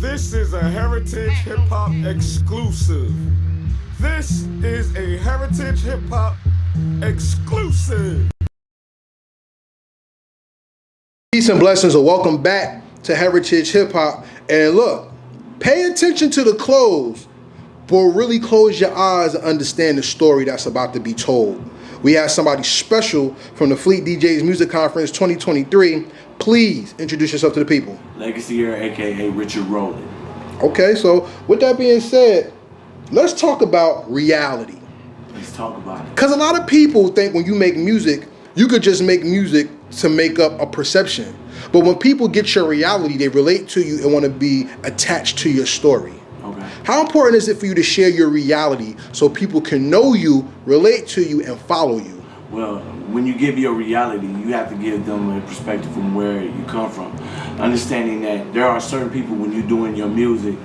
This is a Heritage Hip Hop exclusive. This is a Heritage Hip Hop exclusive. Peace and blessings, and welcome back to Heritage Hip Hop. And look, pay attention to the close, but really close your eyes and understand the story that's about to be told. We have somebody special from the Fleet DJs Music Conference 2023. Please introduce yourself to the people. Legac Aire, aka Richard Rowland. Okay, so with that being said, let's talk about reality. Let's talk about it. Because a lot of people think when you make music, you could just make music to make up a perception. But when people get your reality, they relate to you and want to be attached to your story. Okay. How important is it for you to share your reality so people can know you, relate to you, and follow you? Well, when you give your reality, you have to give them a perspective from where you come from. Understanding that there are certain people when you're doing your music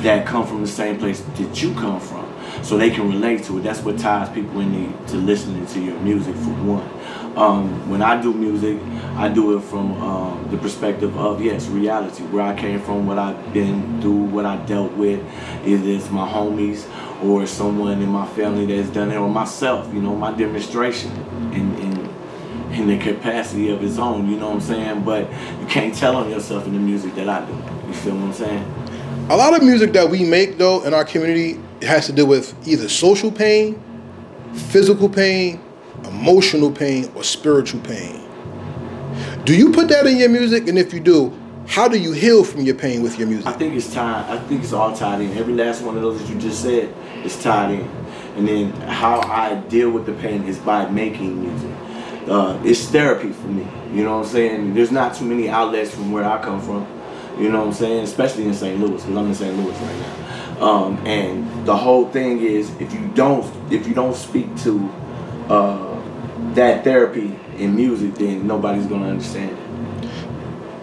that come from the same place that you come from. So they can relate to it. That's what ties people into listening to your music, for one. When I do music, I do it from the perspective of, yes, reality, where I came from, what I've been through, what I dealt with. Either it's my homies or someone in my family that's done it, or myself, you know, my demonstration in the capacity of its own, you know what I'm saying? But you can't tell on yourself in the music that I do. You feel what I'm saying? A lot of music that we make, though, in our community has to do with either social pain, physical pain, emotional pain, or spiritual pain. Do you put that in your music? And if you do, how do you heal from your pain with your music? I think it's tied. I think it's all tied in. Every last one of those that you just said is tied in. And then how I deal with the pain is by making music. It's therapy for me. You know what I'm saying? There's not too many outlets from where I come from. You know what I'm saying? Especially in St. Louis, because I'm in St. Louis right now. And the whole thing is, if you don't speak to that therapy in music, then nobody's gonna understand it.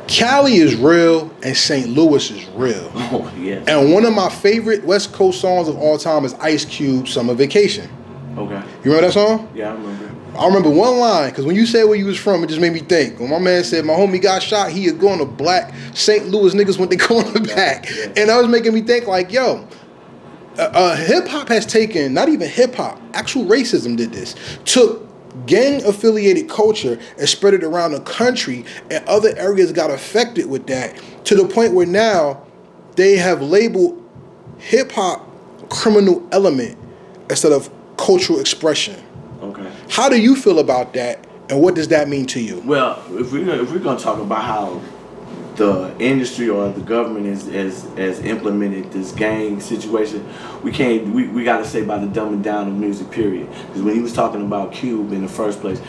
Cali is real and St. Louis is real. Oh, yes. And one of my favorite West Coast songs of all time is Ice Cube's Summer Vacation. Okay. You remember that song? Yeah, I remember. I remember one line, because when you said where you was from, it just made me think. When my man said my homie got shot, he had gone to black St. Louis niggas went to cornerback. Yeah. And that was making me think like, yo, hip-hop has taken, not even hip-hop, actual racism did this, took gang-affiliated culture and spread it around the country, and other areas got affected with that, to the point where now they have labeled hip-hop criminal element instead of cultural expression. Okay. How do you feel about that, and what does that mean to you? Well, if we're gonna talk about how the industry or the government has implemented this gang situation, we got to say about the dumbing down of music, period. Because when he was talking about Cube in the first place,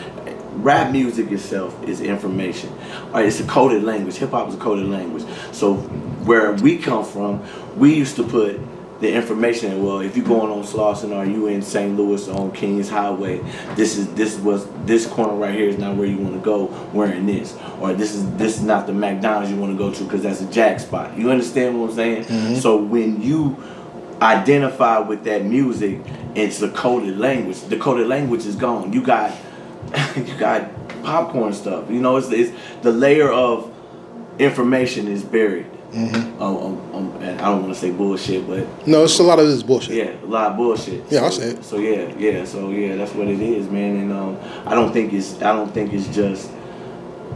rap music itself is information. It's a coded language. Hip hop is a coded language. So where we come from, we used to put the information in, well, if you're going on Slauson or you in St. Louis on Kings Highway, this corner right here is not where you want to go wearing this, or this is not the McDonald's you want to go to because that's a jack spot. You understand what I'm saying? Mm-hmm. So when you identify with that music, it's a coded language. The coded language is gone. You got popcorn stuff. You know, it's the layer of information is buried. Mm-hmm. And I don't want to say bullshit, but no, it's a lot of this bullshit. Yeah, a lot of bullshit. Yeah, I say it. So yeah, that's what it is, man. And I don't think it's just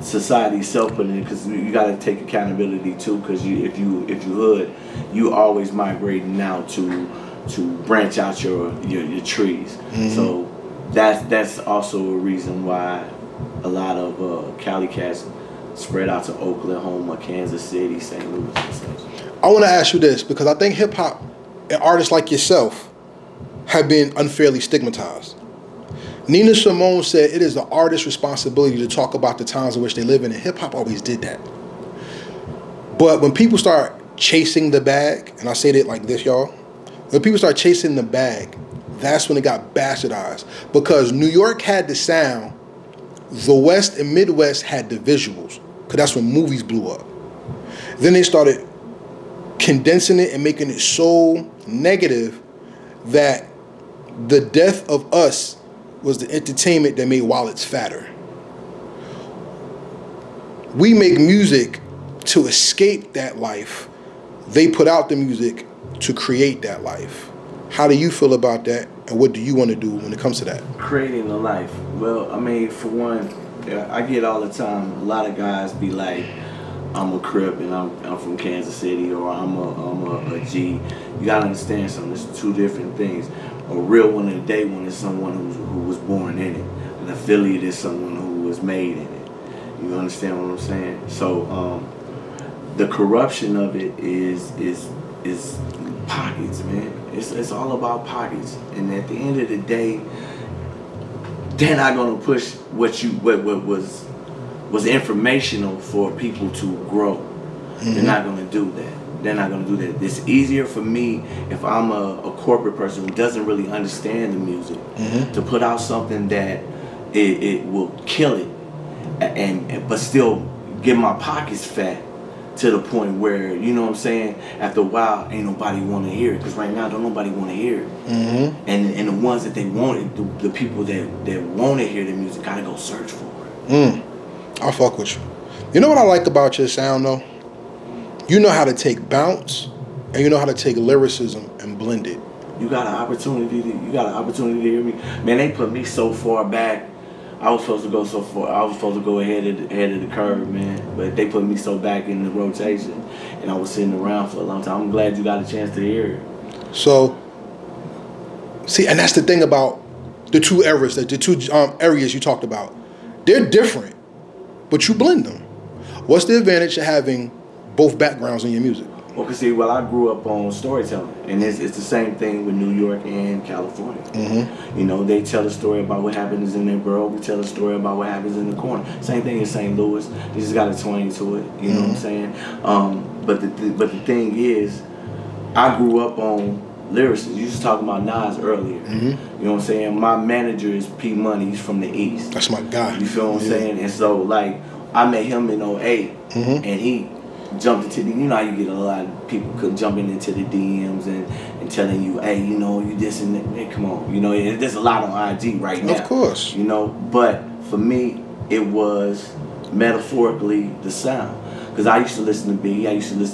society self putting it, because you got to take accountability too. Because if you hood, you always migrating now to branch out your trees. Mm-hmm. So that's also a reason why a lot of Cali cats spread out to Oakland, home of Kansas City, St. Louis, and such. I want to ask you this, because I think hip-hop and artists like yourself have been unfairly stigmatized. Nina Simone said it is the artist's responsibility to talk about the times in which they live in, and hip-hop always did that. But when people start chasing the bag, and I say it like this, y'all, when people start chasing the bag, that's when it got bastardized. Because New York had the sound, the West and Midwest had the visuals, because that's when movies blew up. Then they started condensing it and making it so negative that the death of us was the entertainment that made wallets fatter. We make music to escape that life they put out the music to create that life. How do you feel about that, and what do you want to do when it comes to that? Creating a life. Well, I mean, for one, I get all the time, a lot of guys be like, I'm a Crip and I'm from Kansas City, or I'm a G. You gotta understand something. It's two different things. A real one and a day one is someone who was born in it. An affiliate is someone who was made in it. You understand what I'm saying? So the corruption of it is pockets, man. It's all about pockets. And at the end of the day, they're not gonna push what was informational for people to grow. Mm-hmm. They're not gonna do that. They're not gonna do that. It's easier for me if I'm a corporate person who doesn't really understand the music, mm-hmm. to put out something that it will kill it, but still get my pockets fat to the point where, you know what I'm saying, after a while ain't nobody want to hear it, because right now don't nobody want to hear it. Mm-hmm. And the ones that they want it, the people that want to hear the music gotta go search for it. I fuck with you. You know what I like about your sound though? You know how to take bounce and you know how to take lyricism and blend it. You got an opportunity to hear me. Man, they put me so far back. I was supposed to go so far. I was supposed to go ahead of the curve, man. But they put me so back in the rotation, and I was sitting around for a long time. I'm glad you got a chance to hear it. So, see, and that's the thing about the two eras, the two areas you talked about. They're different, but you blend them. What's the advantage of having both backgrounds in your music? Well, I grew up on storytelling, and it's the same thing with New York and California. Mm-hmm. You know, they tell a story about what happens in their borough. We tell a story about what happens in the corner. Same thing in St. Louis. They just got a twang to it. You know what I'm saying? But the thing is, I grew up on lyricists. You was talking about Nas earlier. Mm-hmm. You know what I'm saying? My manager is P Money. He's from the East. That's my guy. You feel what I'm saying? And so, like, I met him in 08, mm-hmm. and he jumped into the, you know how you get a lot of people jumping into the DMs and telling you, hey, you know, you this and that. Hey, come on. You know, there's a lot on IG right now. Of course. You know, but for me, it was metaphorically the sound. Because I used to listen to Biggie,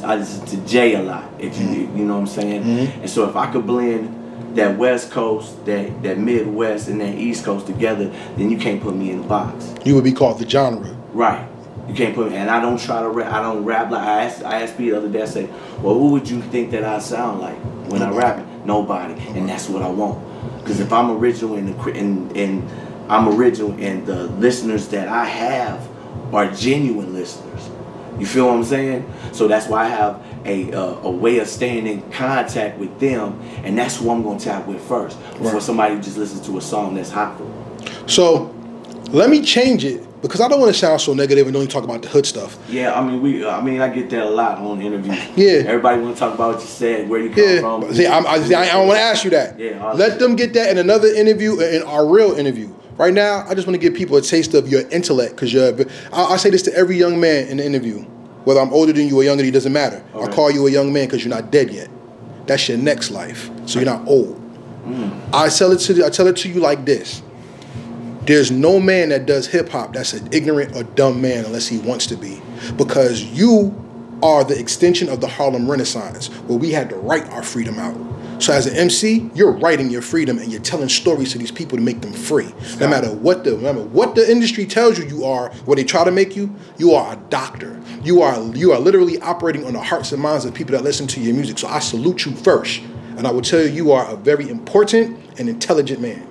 I listened to Jay a lot, if you know what I'm saying? Mm-hmm. And so if I could blend that West Coast, that Midwest, and that East Coast together, then you can't put me in a box. You would be called the genre. Right. You can't put me, and I don't try to rap. I don't rap like I asked Pete the other day. I said, well, who would you think that I sound like when I rap it? Nobody. And that's what I want. Because if I'm original and I'm original, and the listeners that I have are genuine listeners. You feel what I'm saying? So that's why I have a way of staying in contact with them, and that's who I'm going to tap with first before somebody just listens to a song that's hot for them. So let me change it, because I don't want to sound so negative and only talk about the hood stuff. Yeah, I mean, I get that a lot on interviews. Yeah. Everybody want to talk about what you said, where you come from. See, I don't want to ask you that. Yeah. Let them get that in another interview, in our real interview. Right now, I just want to give people a taste of your intellect, because I say this to every young man in the interview. Whether I'm older than you or younger than you, doesn't matter. Okay. I call you a young man because you're not dead yet. That's your next life, so you're not old. I tell it to you like this. There's no man that does hip-hop that's an ignorant or dumb man unless he wants to be. Because you are the extension of the Harlem Renaissance, where we had to write our freedom out. So as an MC, you're writing your freedom and you're telling stories to these people to make them free. No matter what the industry tells you are, what they try to make you are a doctor. You are literally operating on the hearts and minds of people that listen to your music. So I salute you first. And I will tell you are a very important and intelligent man.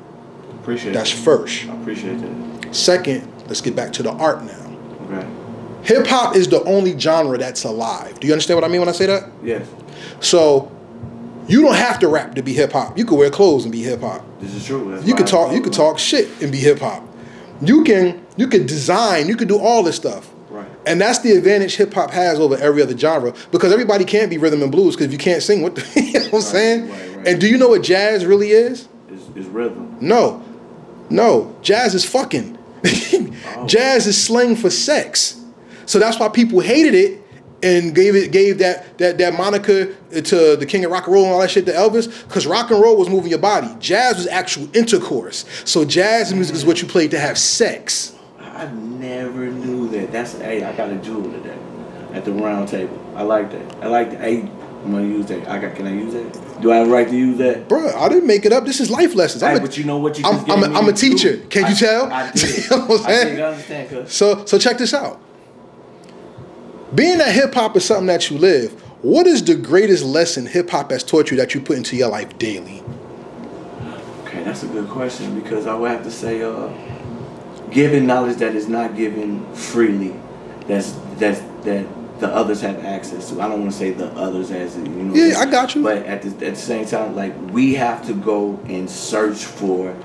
Appreciate That's that. First. I appreciate that. Second, let's get back to the art now. Okay. Hip hop is the only genre that's alive. Do you understand what I mean when I say that? Yes. So you don't have to rap to be hip hop. You can wear clothes and be hip hop. This is true. You could talk shit and be hip hop. You can design, you can do all this stuff. Right. And that's the advantage hip hop has over every other genre, because everybody can't be rhythm and blues, because if you can't sing, what the you know what I'm saying? Right. And do you know what jazz really is? It's rhythm. No, jazz is fucking. Jazz is slang for sex. So that's why people hated it and gave that moniker to the king of rock and roll and all that shit to Elvis, because rock and roll was moving your body. Jazz was actual intercourse. So jazz music is what you played to have sex. I never knew that. I got a jewel today at the round table. I like that. Hey, I'm gonna use that. Can I use that? Do I have a right to use that? Bro, I didn't make it up. This is life lessons. But you know what you just I'm a teacher. Can you tell? I did. You know what I'm saying? I understand, cuz. So check this out. Being that hip hop is something that you live, what is the greatest lesson hip hop has taught you that you put into your life daily? Okay, that's a good question, because I would have to say, giving knowledge that is not given freely, that the others have access to. I don't want to say the others as you know. Yeah, I got you. But at the same time, like, we have to go and search for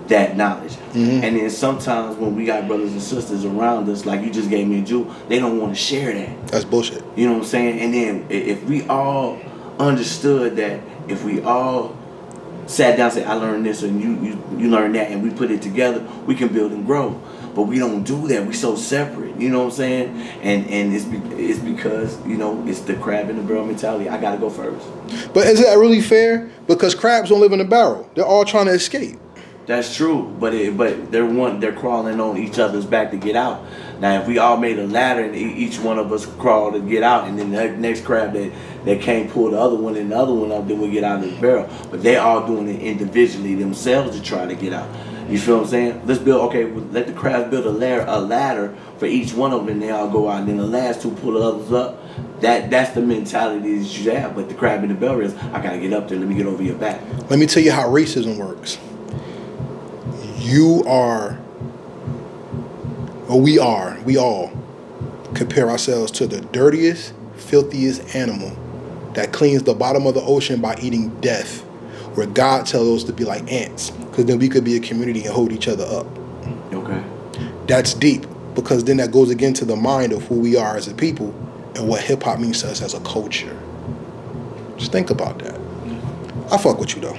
that knowledge. Mm-hmm. And then sometimes when we got brothers and sisters around us, like you just gave me a jewel, they don't want to share that. That's bullshit. You know what I'm saying? And then if we all understood that, if we all sat down and said, I learned this and you learned that, and we put it together, we can build and grow. But we don't do that. We so separate. You know what I'm saying? And it's because, you know, it's the crab in the barrel mentality. I got to go first. But is that really fair? Because crabs don't live in a barrel. They're all trying to escape. That's true, but they're crawling on each other's back to get out. Now, if we all made a ladder and each one of us crawled to get out, and then the next crab that can't pull the other one and the other one up, then we get out of the barrel. But they all doing it individually themselves to try to get out. You feel what I'm saying? Let's build. Okay, let the crabs build a ladder for each one of them, and they all go out, and then the last two pull the others up. That's the mentality that you have. But the crab in the barrel is, I gotta get up there. Let me get over your back. Let me tell you how racism works. We all compare ourselves to the dirtiest, filthiest animal that cleans the bottom of the ocean by eating death, where God tells us to be like ants, because then we could be a community and hold each other up. Okay. That's deep, because then that goes again to the mind of who we are as a people and what hip-hop means to us as a culture. Just think about that. I fuck with you, though.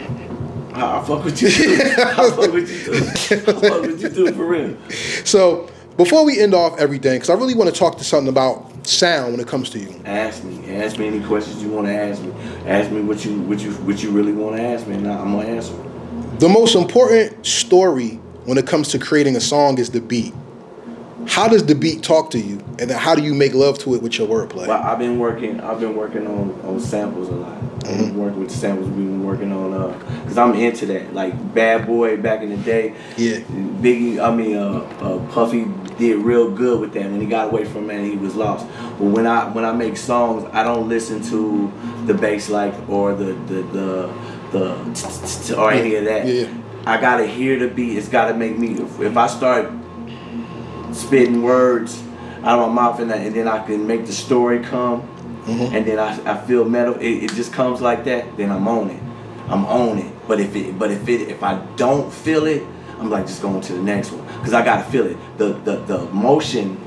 I fuck with you too. I fuck with you too. I fuck with you too, for real. So, before we end off everything, because I really want to talk to something about sound when it comes to you. Ask me any questions you want to ask me. Ask me what you really want to ask me, and I'm gonna answer. The most important story when it comes to creating a song is the beat. How does the beat talk to you, and then how do you make love to it with your wordplay? Well, I've been working on samples a lot. I've been working with the samples. We've been working on because I'm into that. Like Bad Boy back in the day. Yeah. Biggie, Puffy did real good with that. When he got away from it, he was lost. But when I make songs, I don't listen to the bass like or the or any of that. Yeah. I gotta hear the beat. It's gotta make me. If I start spitting words out of my mouth and then I can make the story come, and then I feel metal. It just comes like that. Then I'm on it. But if I don't feel it, I'm like just going to the next one, because I gotta feel it. The motion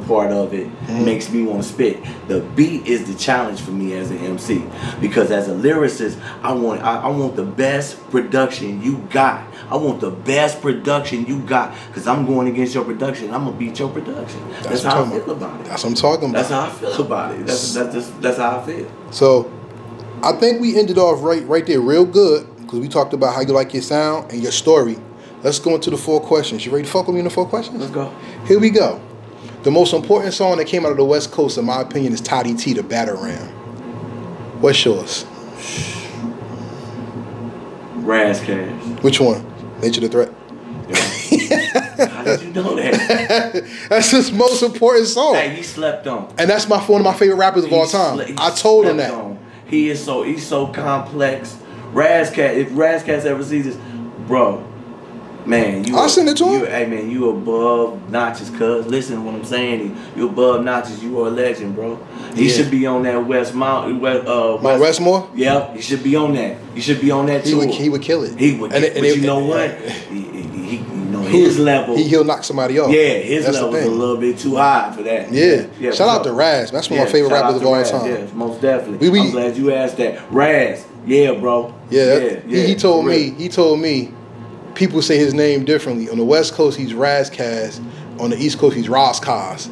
part of it makes me want to spit. The beat is the challenge for me as an MC, because as a lyricist, I want the best production you got. I want the best production you got, because I'm going against your production. I'm gonna beat your production. That's how I feel about it. That's what I'm talking about. That's how I feel about it. That's how I feel. So, I think we ended off right there real good, because we talked about how you like your sound and your story. Let's go into the 4 questions. You ready to fuck with me in the 4 questions? Let's go. Here we go. The most important song that came out of the West Coast, in my opinion, is Toddy T, The Batarang. What's yours? Razzcast. Which one? Nature the Threat? Yeah. How did you know that? That's his most important song. Hey, he slept on. And that's one of my favorite rappers of all time. I told him that. On. He's so complex. Razzcast, if Razzcast ever sees this, bro, man, I'll send it to him. Hey man, you above notches, cuz. Listen to what I'm saying. You above notches. You are a legend, bro. He should be on that Mount Westmore? Yep, he should be on that. He should be on that tour. He would kill it. He would. But you know what? His level. He'll knock somebody off. Yeah, his level is a little bit too high for that. Yeah. Shout out to Raz. That's one of my favorite rappers of all time. Yeah, most definitely. I'm glad you asked that. Raz. Yeah, bro. Yeah. He told me. People say his name differently. On the West Coast, he's Razzcast. On the East Coast, he's Roscaz.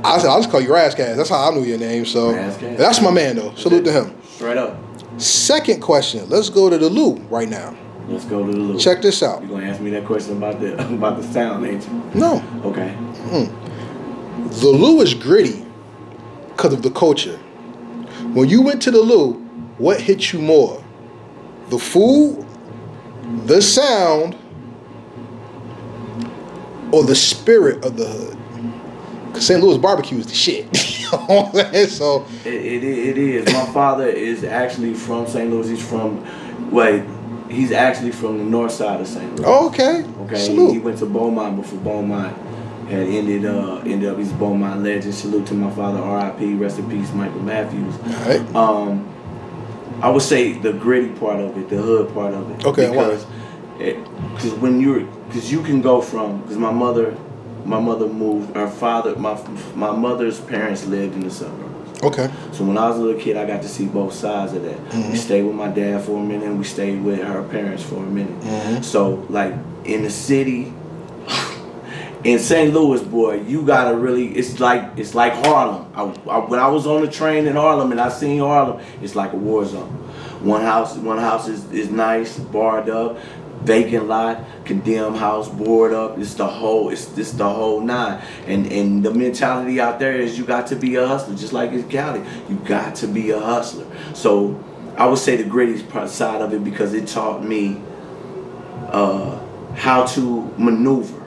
I said, I'll just call you Razzcast. That's how I knew your name. So Razzcast. That's my man, though. Salute to him. Straight up. Second question. Let's go to the Lou right now. Let's go to the Lou. Check this out. You're going to ask me that question about the sound, ain't you? No. Okay. The Lou is gritty because of the culture. When you went to the Lou, what hit you more? The food, the sound, or the spirit of the hood? Because St. Louis barbecue is the shit. So it is. My father is actually from St. Louis. He's actually from the north side of St. Louis. Oh, okay. Salute. He went to Beaumont before Beaumont had ended up. He's a Beaumont legend. Salute to my father, R.I.P. Rest in peace, Michael Matthews. All right. I would say the gritty part of it, the hood part of it. Okay. Because you can go from, because my mother moved. My mother's parents lived in the suburbs. Okay. So when I was a little kid, I got to see both sides of that. Mm-hmm. We stayed with my dad for a minute, and we stayed with her parents for a minute. Mm-hmm. So like in the city, in St. Louis, boy, you gotta really. It's like Harlem. When I was on the train in Harlem and I seen Harlem, it's like a war zone. One house is nice, barred up. Vacant lot, condemned house, board up. It's the whole nine. And the mentality out there is you got to be a hustler, just like in Cali. You got to be a hustler. So I would say the gritty side of it, because it taught me how to maneuver.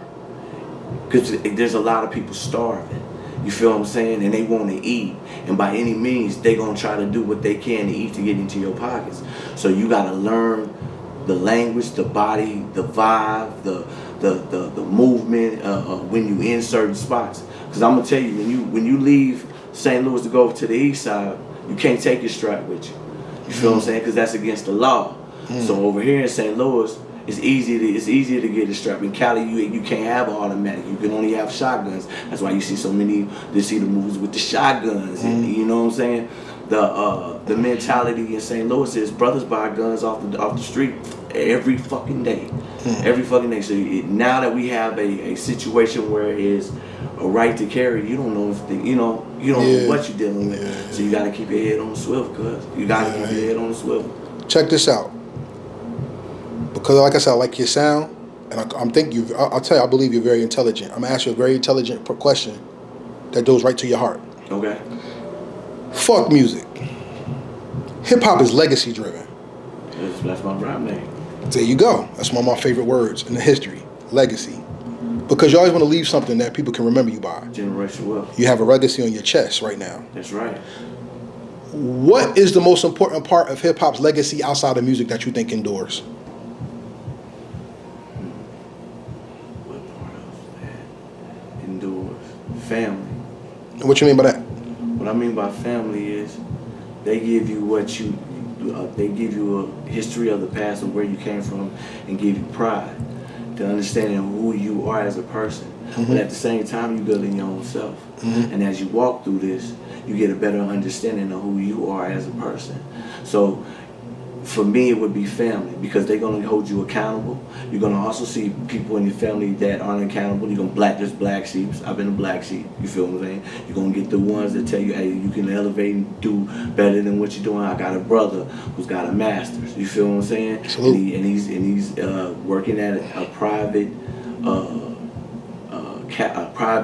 Because there's a lot of people starving. You feel what I'm saying? And they want to eat. And by any means, they going to try to do what they can to eat to get into your pockets. So you got to learn the language, the body, the vibe, the movement when you in certain spots. Because I'm gonna tell you, when you leave St. Louis to go to the east side, you can't take your strap with you. You feel what I'm saying? Because that's against the law. So over here in St. Louis, it's easier to get a strap. In Cali, you can't have an automatic. You can only have shotguns. That's why you see so many. They see the movies with the shotguns. And, you know what I'm saying? The mentality in St. Louis is brothers buy guns off the street every fucking day. Every fucking day. So now that we have a situation where it is a right to carry, you don't know if you don't know what you're dealing with. Yeah. So you gotta keep your head on the swivel, cuz. You gotta keep your head on the swivel. Check this out. Because like I said, I like your sound, and I'll tell you, I believe you're very intelligent. I'm gonna ask you a very intelligent question that goes right to your heart. Okay. Fuck music. Hip hop is legacy driven. That's my rap name. There you go. That's one of my favorite words in the history. Legacy. Because you always want to leave something that people can remember you by. Generational wealth. You have a legacy on your chest right now. That's right. What is the most important part of hip hop's legacy outside of music that you think endures? What part of that endures? Family. And what you mean by that? What I mean by family is they give you they give you a history of the past of where you came from and give you pride to understanding who you are as a person. But at the same time, you're building your own self. And as you walk through this, you get a better understanding of who you are as a person. So for me, it would be family, because they're going to hold you accountable. You're going to also see people in your family that aren't accountable. You're going to there's black sheep. I've been a black sheep. You feel what I'm saying? You're going to get the ones that tell you, hey, you can elevate and do better than what you're doing. I got a brother who's got a master's. You feel what I'm saying? And he's working at a private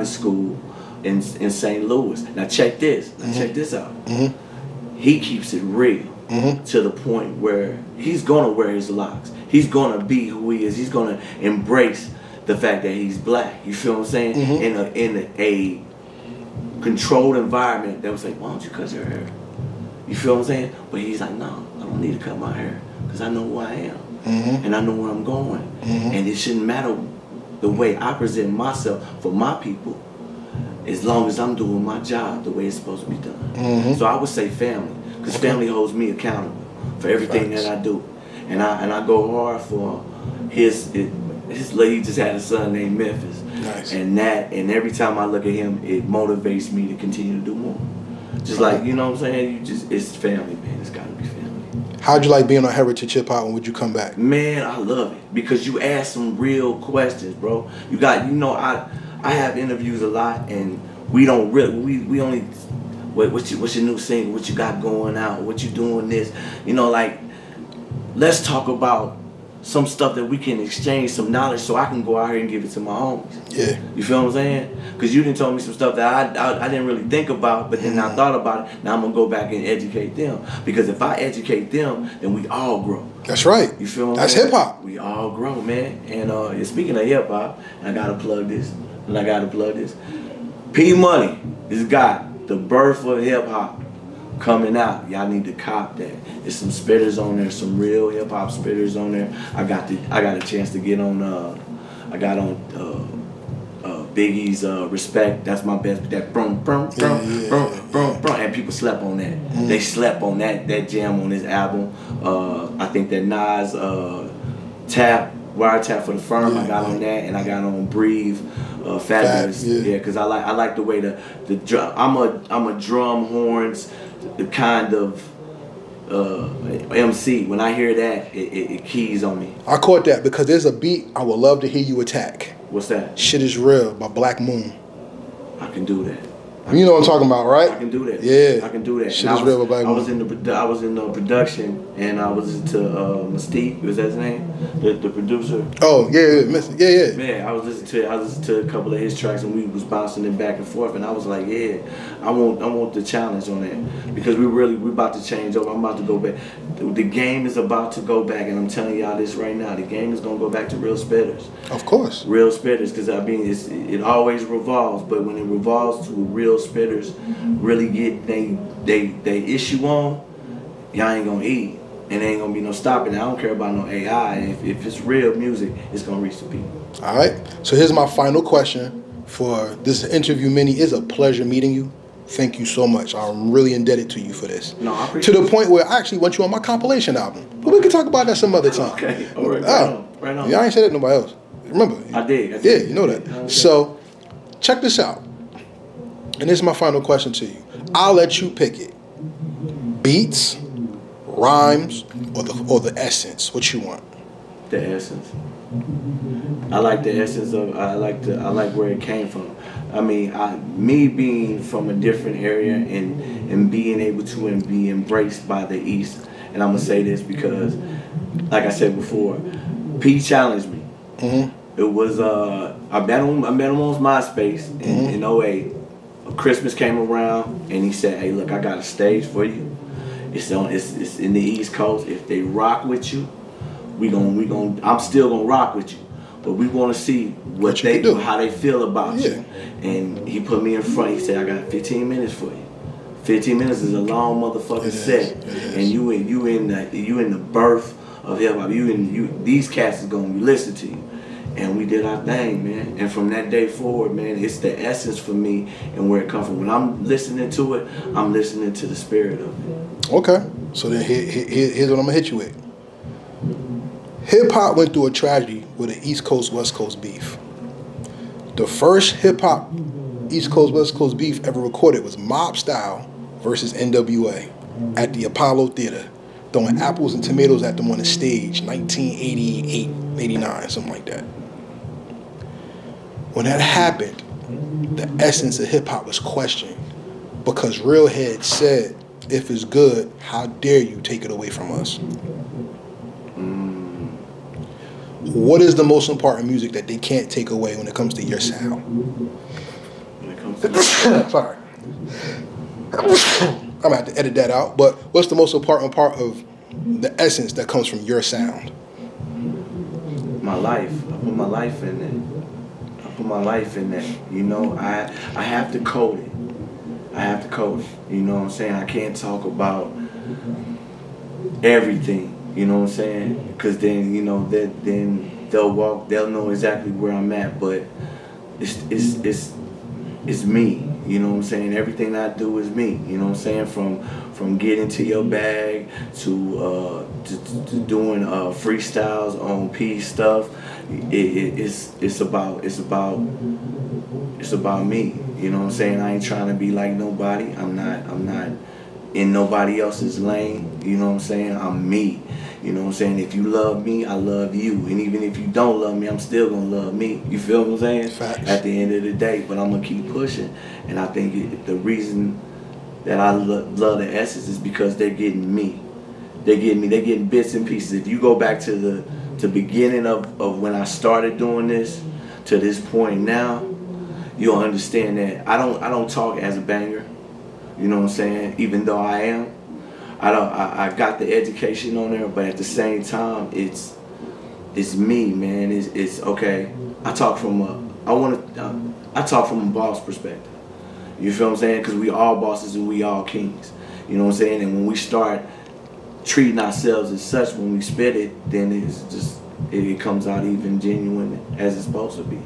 school in St. Louis. Now check this. Check this out. He keeps it real. To the point where he's gonna wear his locks. He's gonna be who he is. He's gonna embrace the fact that he's black. You feel what I'm saying? In a controlled environment that was like, why don't you cut your hair? You feel what I'm saying? But he's like, no, I don't need to cut my hair because I know who I am and I know where I'm going. And it shouldn't matter the way I present myself for my people, as long as I'm doing my job the way it's supposed to be done. So I would say family. Because family holds me accountable for everything that I do, and I go hard for his lady just had a son named Memphis, and every time I look at him, it motivates me to continue to do more. Just like, you know what I'm saying, it's family, man. It's gotta be family. How'd you like being on Heritage Hip Hop, and would you come back? Man, I love it because you ask some real questions, bro. I have interviews a lot, and we don't really we only. What's your new single? What you got going out? What you doing this? Let's talk about some stuff that we can exchange, some knowledge, so I can go out here and give it to my homies. Yeah. You feel what I'm saying? Because you didn't tell me some stuff that I didn't really think about, but then I thought about it. Now I'm gonna go back and educate them. Because if I educate them, then we all grow. That's right. You feel what I'm That's saying? hip hop. We all grow, man. And speaking of hip hop, I gotta plug this. P Money has got the birth of hip hop coming out. Y'all need to cop that. There's some spitters on there, some real hip hop spitters on there. I got a chance to get on. I got on Biggie's Respect. That's my best. That brum, and people slept on that. They slept on that jam on his album. I think that Nas Wiretap for the Firm. I got on that, and I got on Breathe. Fabulous, yeah, because I like the way the drum. I'm a drum horns, the kind of MC. When I hear that, it keys on me. I caught that because there's a beat I would love to hear you attack. What's that? Shit Is Real by Black Moon. I can do that. You know what I'm talking about, right? I can do that. Yeah. I can do that. Shit Is Real by Black Moon. I was in the production, and I was to Mystique. Was that his name? The producer. Oh yeah. Man, I was listening to a couple of his tracks, and we was bouncing it back and forth, and I was like, yeah, I want the challenge on that, because we about to change over. I'm about to go back. The game is about to go back, and I'm telling y'all this right now. The game is gonna go back to real spitters. Of course. Real spitters, because I mean it always revolves, but when it revolves to real spitters really get they issue on, y'all ain't gonna eat, and there ain't gonna be no stopping it. I don't care about no AI. If it's real music, it's gonna reach the people. All right. So here's my final question for this interview. Minnie, it's a pleasure meeting you. Thank you so much. I'm really indebted to you for this. No, I appreciate to the point where I actually want you on my compilation album. But we can talk about that some other time. Okay. All right. Right on. Yeah, I ain't said it to nobody else. Remember? I did. Yeah, you know that. Okay. So check this out. And this is my final question to you. I'll let you pick it. Beats, rhymes, or the essence. What you want? The essence. I like the essence of. I like where it came from. I mean, me being from a different area and being able to and be embraced by the East. And I'm gonna say this because, like I said before, P challenged me. Mm-hmm. It was I met him on MySpace in 08. Christmas came around and he said, "Hey, look, I got a stage for you. It's in the East Coast. If they rock with you, I'm still gonna rock with you. But we want to see what they do, how they feel about you." And he put me in front. He said, "I got 15 minutes for you. 15 minutes is a long motherfucking set, and you in the birth of hip hop. These cats is gonna be listening to you." And we did our thing, man. And from that day forward, man, it's the essence for me and where it comes from. When I'm listening to it, I'm listening to the spirit of it. Okay. So then here's what I'm gonna hit you with. Hip hop went through a tragedy with an East Coast West Coast beef. The first hip hop East Coast West Coast beef ever recorded was Mob Style versus NWA at the Apollo Theater, throwing apples and tomatoes at them on the stage, 1988, 89, something like that. When that happened, the essence of hip hop was questioned because Real Head said, "If it's good, how dare you take it away from us?" What is the most important music that they can't take away when it comes to your sound? When it comes to Sorry. I'm gonna have to edit that out, but what's the most important part of the essence that comes from your sound? my life. I put my life in it. You know, I have to code it. You know what I'm saying? I can't talk about everything. You know what I'm saying? Because then, you know, then they'll know exactly where I'm at. But it's me. You know what I'm saying? Everything I do is me. You know what I'm saying? From getting to your bag to doing freestyles on P stuff. It's about me. You know what I'm saying? I ain't trying to be like nobody. I'm not in nobody else's lane. You know what I'm saying? I'm me. You know what I'm saying? If you love me, I love you. And even if you don't love me, I'm still going to love me. You feel what I'm saying? Facts. At the end of the day. But I'm going to keep pushing. And I think the reason that I love the essence is because they're getting me. They're getting bits and pieces. If you go back to the beginning of when I started doing this to this point now, you'll understand that I don't talk as a banger. You know what I'm saying? Even though I am, I got the education on there, but at the same time, it's me, man. It's okay. I talk from a boss perspective. You feel what I'm saying? Because we all bosses and we all kings. You know what I'm saying? And when we start treating ourselves as such, when we spit it, then it comes out even genuine as it's supposed to be.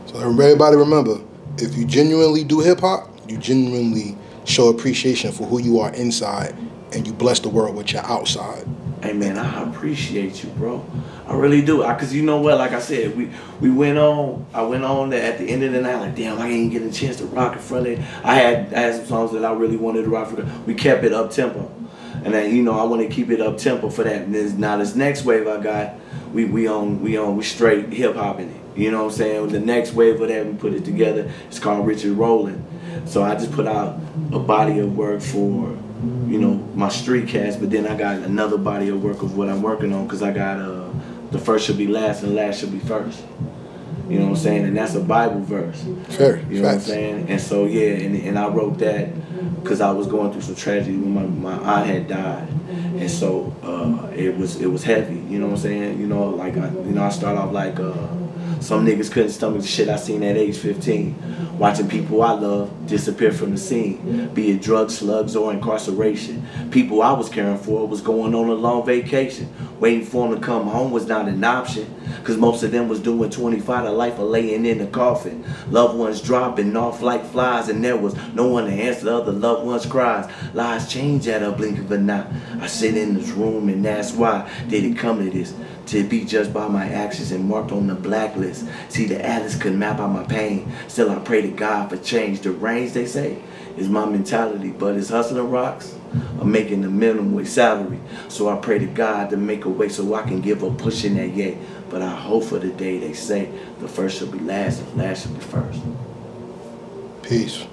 So everybody remember, if you genuinely do hip hop, you genuinely show appreciation for who you are inside, and you bless the world with your outside. Hey man, I appreciate you, bro. I really do. Cause you know what? Like I said, we went on. I went on at the end of the night. Like, damn, I ain't getting a chance to rock in front of it. I had some songs that I really wanted to rock for. We kept it up tempo, and then I want to keep it up tempo for that. And now this next wave I got, we straight hip hop in it. You know what I'm saying? The next wave of that, we put it together. It's called Richard Rollin'. So I just put out a body of work for, my street cast, but then I got another body of work of what I'm working on, because I got the first should be last and last should be first. You know what I'm saying? And that's a Bible verse. Sure. You know what I'm saying? And so, yeah, and I wrote that because I was going through some tragedy when my aunt had died. And so it was heavy, you know what I'm saying? I start off like some niggas couldn't stomach the shit I seen at age 15. Watching people I love disappear from the scene, be it drugs, slugs, or incarceration. People I was caring for was going on a long vacation. Waiting for them to come home was not an option, cause most of them was doing 25 to life of laying in a coffin. Loved ones dropping off like flies, and there was no one to answer the other loved ones' cries. Lives change at a blink of an eye. I sit in this room, and that's why did it come to this. To be judged by my actions and marked on the blacklist. See, the atlas couldn't map out my pain. Still I pray to God for change. The range, they say, is my mentality, but it's hustling rocks. I'm making the minimum wage salary. So I pray to God to make a way so I can give up pushing that yay. But I hope for the day they say the first should be last and last should be first. Peace.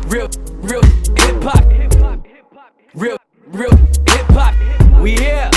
Real hip hop. Real hip hop. We here.